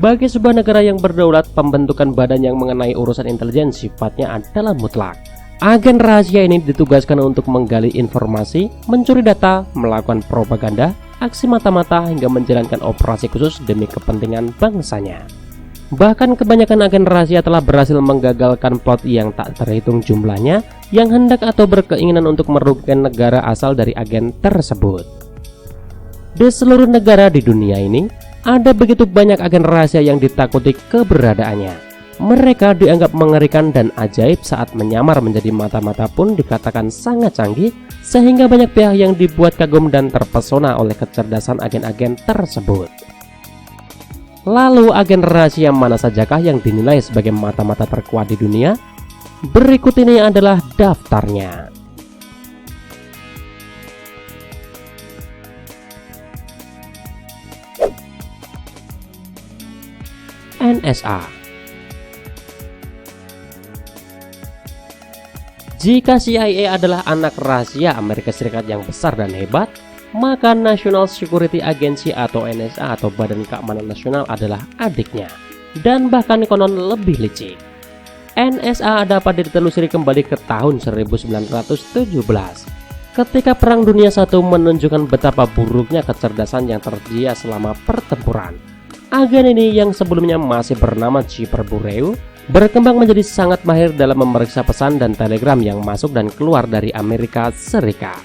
Bagi sebuah negara yang berdaulat, pembentukan badan yang mengenai urusan intelijen sifatnya adalah mutlak. Agen rahasia ini ditugaskan untuk menggali informasi, mencuri data, melakukan propaganda, aksi mata-mata, hingga menjalankan operasi khusus demi kepentingan bangsanya. Bahkan kebanyakan agen rahasia telah berhasil menggagalkan plot yang tak terhitung jumlahnya yang hendak atau berkeinginan untuk merugikan negara asal dari agen tersebut. Di seluruh negara di dunia ini, ada begitu banyak agen rahasia yang ditakuti keberadaannya. Mereka dianggap mengerikan dan ajaib, saat menyamar menjadi mata-mata pun dikatakan sangat canggih, sehingga banyak pihak yang dibuat kagum dan terpesona oleh kecerdasan agen-agen tersebut. Lalu agen rahasia mana sajakah yang dinilai sebagai mata-mata terkuat di dunia? Berikut ini adalah daftarnya. NSA. Jika CIA adalah anak rahasia Amerika Serikat yang besar dan hebat, maka National Security Agency atau NSA atau Badan Keamanan Nasional adalah adiknya, dan bahkan konon lebih licik. NSA dapat ditelusuri kembali ke tahun 1917, ketika Perang Dunia I menunjukkan betapa buruknya kecerdasan yang tersedia selama pertempuran. Agen ini yang sebelumnya masih bernama Chipper Bureau berkembang menjadi sangat mahir dalam memeriksa pesan dan telegram yang masuk dan keluar dari Amerika Serikat.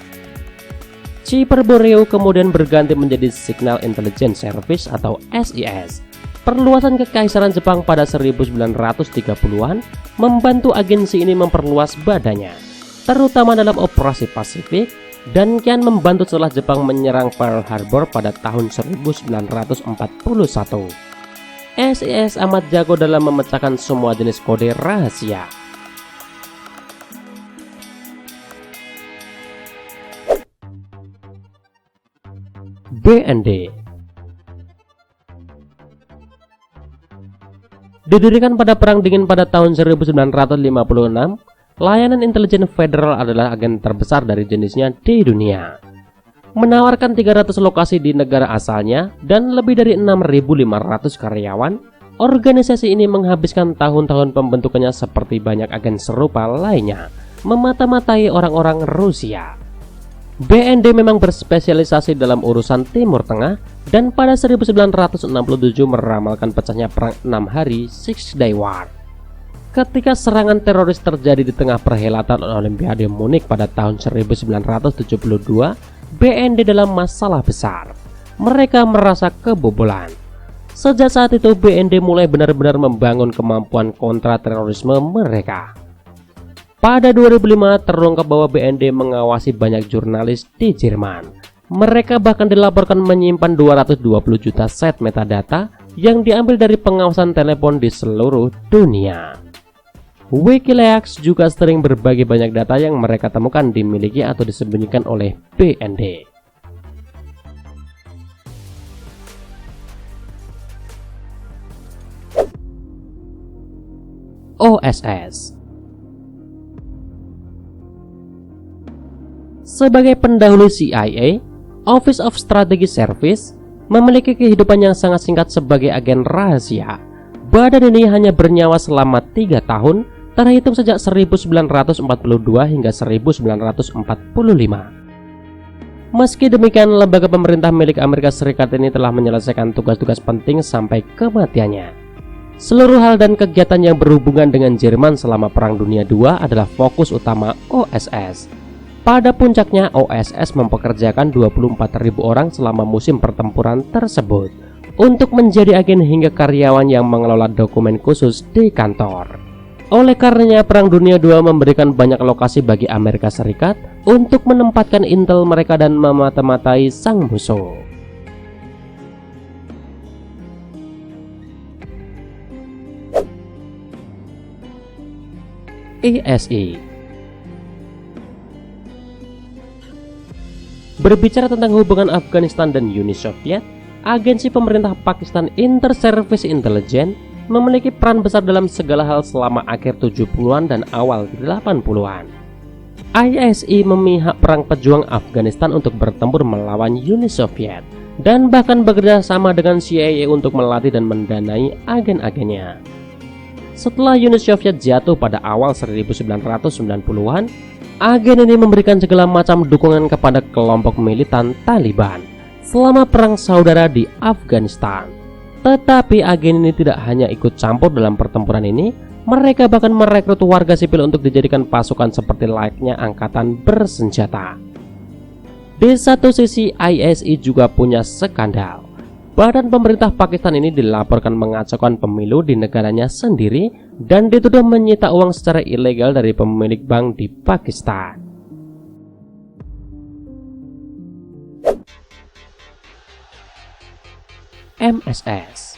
Chipper Bureau kemudian berganti menjadi Signal Intelligence Service atau SIS. Perluasan Kekaisaran Jepang pada 1930-an membantu agensi ini memperluas badannya, terutama dalam operasi Pasifik, dan kian membantu setelah Jepang menyerang Pearl Harbor pada tahun 1941. SIS amat jago dalam memecahkan semua jenis kode rahasia. BND. Didirikan pada Perang Dingin pada tahun 1956, layanan intelijen federal adalah agen terbesar dari jenisnya di dunia. Menawarkan 300 lokasi di negara asalnya dan lebih dari 6.500 karyawan, organisasi ini menghabiskan tahun-tahun pembentukannya seperti banyak agen serupa lainnya, memata-matai orang-orang Rusia. BND memang berspesialisasi dalam urusan Timur Tengah, dan pada 1967 meramalkan pecahnya Perang 6 Hari Six Day War. Ketika serangan teroris terjadi di tengah perhelatan Olimpiade Munich pada tahun 1972, BND dalam masalah besar. Mereka merasa kebobolan. Sejak saat itu BND mulai benar-benar membangun kemampuan kontra terorisme mereka. Pada 2005 terungkap bahwa BND mengawasi banyak jurnalis di Jerman. Mereka bahkan dilaporkan menyimpan 220 juta set metadata yang diambil dari pengawasan telepon di seluruh dunia. WikiLeaks juga sering berbagi banyak data yang mereka temukan dimiliki atau disembunyikan oleh BND. OSS. Sebagai pendahulu CIA, Office of Strategic Service memiliki kehidupan yang sangat singkat sebagai agen rahasia. Badan ini hanya bernyawa selama 3 tahun, terhitung sejak 1942 hingga 1945. Meski demikian, lembaga pemerintah milik Amerika Serikat ini telah menyelesaikan tugas-tugas penting sampai kematiannya. Seluruh hal dan kegiatan yang berhubungan dengan Jerman selama Perang Dunia II adalah fokus utama OSS. Pada puncaknya, OSS mempekerjakan 24.000 orang selama musim pertempuran tersebut untuk menjadi agen hingga karyawan yang mengelola dokumen khusus di kantor. Oleh karenanya, Perang Dunia II memberikan banyak lokasi bagi Amerika Serikat untuk menempatkan intel mereka dan memata-matai sang musuh. ISI. Berbicara tentang hubungan Afghanistan dan Uni Soviet, agensi pemerintah Pakistan Inter-Service Intelligence memiliki peran besar dalam segala hal selama akhir 70-an dan awal 80-an. ISI memihak perang pejuang Afghanistan untuk bertempur melawan Uni Soviet, dan bahkan bekerja sama dengan CIA untuk melatih dan mendanai agen-agennya. Setelah Uni Soviet jatuh pada awal 1990-an, agen ini memberikan segala macam dukungan kepada kelompok militan Taliban selama perang saudara di Afghanistan. Tetapi agen ini tidak hanya ikut campur dalam pertempuran ini, mereka bahkan merekrut warga sipil untuk dijadikan pasukan seperti layaknya angkatan bersenjata. Di satu sisi, ISI juga punya skandal. Badan pemerintah Pakistan ini dilaporkan mengacaukan pemilu di negaranya sendiri dan dituduh menyita uang secara ilegal dari pemilik bank di Pakistan. MSS.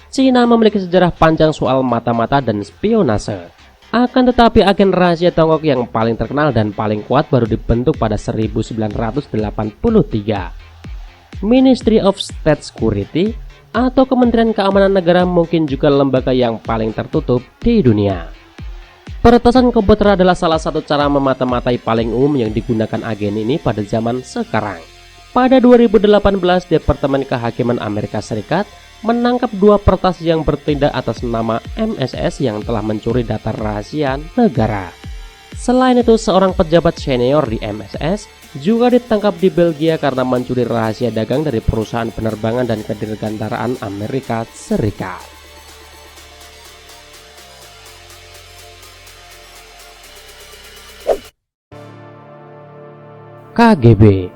Cina memiliki sejarah panjang soal mata-mata dan spionase. Akan tetapi agen rahasia Tiongkok yang paling terkenal dan paling kuat baru dibentuk pada 1983. Ministry of State Security atau Kementerian Keamanan Negara mungkin juga lembaga yang paling tertutup di dunia. Peretasan komputer adalah salah satu cara memata-matai paling umum yang digunakan agen ini pada zaman sekarang. Pada 2018, Departemen Kehakiman Amerika Serikat menangkap 2 peretas yang bertindak atas nama MSS yang telah mencuri data rahasia negara. Selain itu, seorang pejabat senior di MSS juga ditangkap di Belgia karena mencuri rahasia dagang dari perusahaan penerbangan dan kedirgantaraan Amerika Serikat. KGB.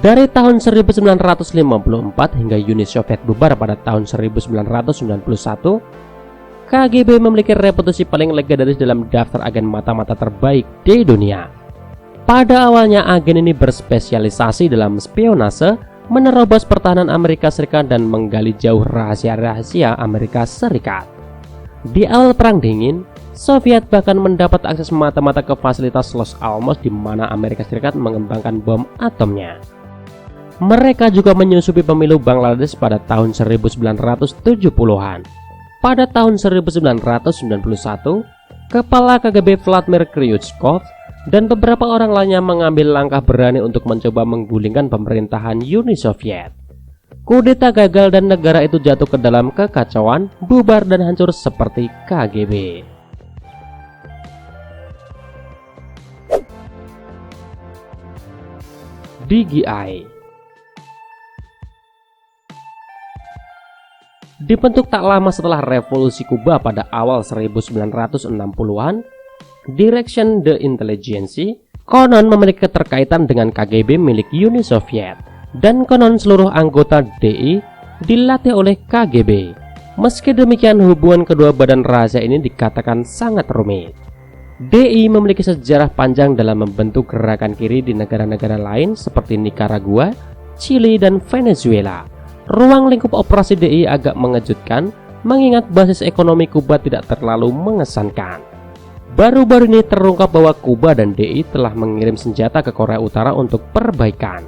Dari tahun 1954 hingga Uni Soviet bubar pada tahun 1991, KGB memiliki reputasi paling legendaris dalam daftar agen mata-mata terbaik di dunia. Pada awalnya agen ini berspesialisasi dalam spionase, menerobos pertahanan Amerika Serikat dan menggali jauh rahasia-rahasia Amerika Serikat. Di awal Perang Dingin, Soviet bahkan mendapat akses mata-mata ke fasilitas Los Alamos di mana Amerika Serikat mengembangkan bom atomnya. Mereka juga menyusupi pemilu Bangladesh pada tahun 1970-an. Pada tahun 1991, Kepala KGB Vladimir Kryuchkov dan beberapa orang lainnya mengambil langkah berani untuk mencoba menggulingkan pemerintahan Uni Soviet. Kudeta gagal dan negara itu jatuh ke dalam kekacauan, bubar dan hancur seperti KGB. DGI dibentuk tak lama setelah revolusi Kuba pada awal 1960-an. Direction de Intelligence konon memiliki keterkaitan dengan KGB milik Uni Soviet, dan konon seluruh anggota DI dilatih oleh KGB. Meski demikian, hubungan kedua badan rahasia ini dikatakan sangat rumit. DI memiliki sejarah panjang dalam membentuk gerakan kiri di negara-negara lain seperti Nicaragua, Chili, dan Venezuela. Ruang lingkup operasi DI agak mengejutkan, mengingat basis ekonomi Kuba tidak terlalu mengesankan. Baru-baru ini terungkap bahwa Kuba dan DI telah mengirim senjata ke Korea Utara untuk perbaikan.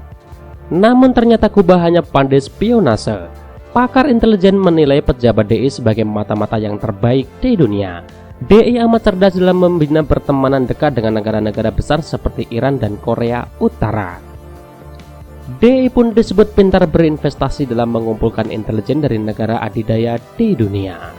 Namun ternyata Kuba hanya pandai spionase. Pakar intelijen menilai pejabat DI sebagai mata-mata yang terbaik di dunia. DI amat cerdas dalam membina pertemanan dekat dengan negara-negara besar seperti Iran dan Korea Utara. DI pun disebut pintar berinvestasi dalam mengumpulkan intelijen dari negara adidaya di dunia.